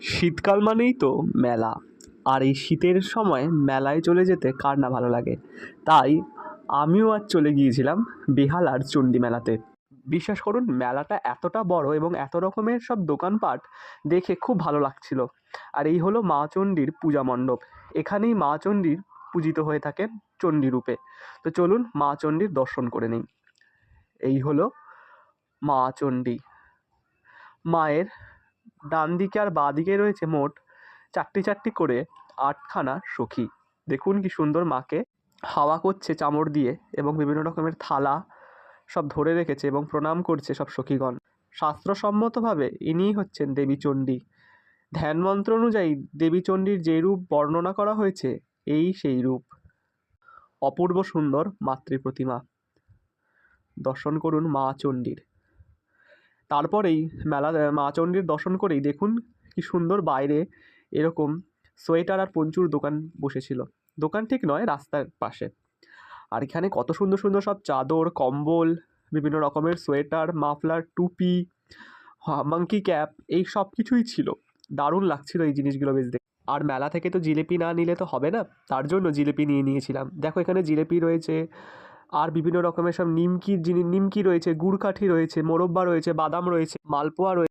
শীতকাল মানেই তো মেলা। আর এই শীতের সময় মেলায় চলে যেতে কার না ভালো লাগে। তাই আমিও আজ চলে গিয়েছিলাম বেহালার চণ্ডী মেলাতে। বিশ্বাস করুন, মেলাটা এতটা বড় এবং এত রকমের সব দোকানপাট দেখে খুব ভালো লাগছিল। আর এই হলো মা চণ্ডীর পূজা মণ্ডপ। এখানেই মা চণ্ডীর পূজিত হয়ে থাকেন চণ্ডী রূপে। তো চলুন মা চণ্ডীর দর্শন করে নিই। এই হলো মা চণ্ডী। মায়ের ডান দিকে আর বাঁ দিকে রয়েছে মোট চারটি চারটি করে ৮খানা সখী। দেখুন কি সুন্দর মাকে হাওয়া করছে চামর দিয়ে এবং বিভিন্ন রকমের থালা সব ধরে রেখেছে এবং প্রণাম করছে সব সখীগণ। শাস্ত্রসম্মতভাবে ইনিই হচ্ছেন দেবী চণ্ডী। ধ্যান মন্ত্র অনুযায়ী দেবী চণ্ডীর যে রূপ বর্ণনা করা হয়েছে এই সেই রূপ। অপূর্ব সুন্দর মাতৃ প্রতিমা। দর্শন করুন মা চণ্ডীর। তারপরেই মা চণ্ডীর দর্শন করেই দেখুন কি সুন্দর বাইরে এরকম সোয়েটার আর পঞ্চুর দোকান বসেছিল। দোকান ঠিক নয়, রাস্তার পাশে। আর এখানে কত সুন্দর সুন্দর সব চাদর, কম্বল, বিভিন্ন রকমের সোয়েটার, মাফলার, টুপি, মাঙ্কি ক্যাপ, এই সব কিছুই ছিল। দারুণ লাগছিল এই জিনিসগুলো বেশ দেখে। আর মেলা থেকে তো জিলিপি না নিলে তো হবে না, তার জন্য জিলিপি নিয়ে নিয়েছিলাম। দেখো এখানে জিলিপি রয়েছে, আর বিভিন্ন রকমের সব নিমকি রয়েছে, গুড়কাঠি রয়েছে, মোরব্বা রয়েছে, বাদাম রয়েছে, মালপোয়া রয়েছে।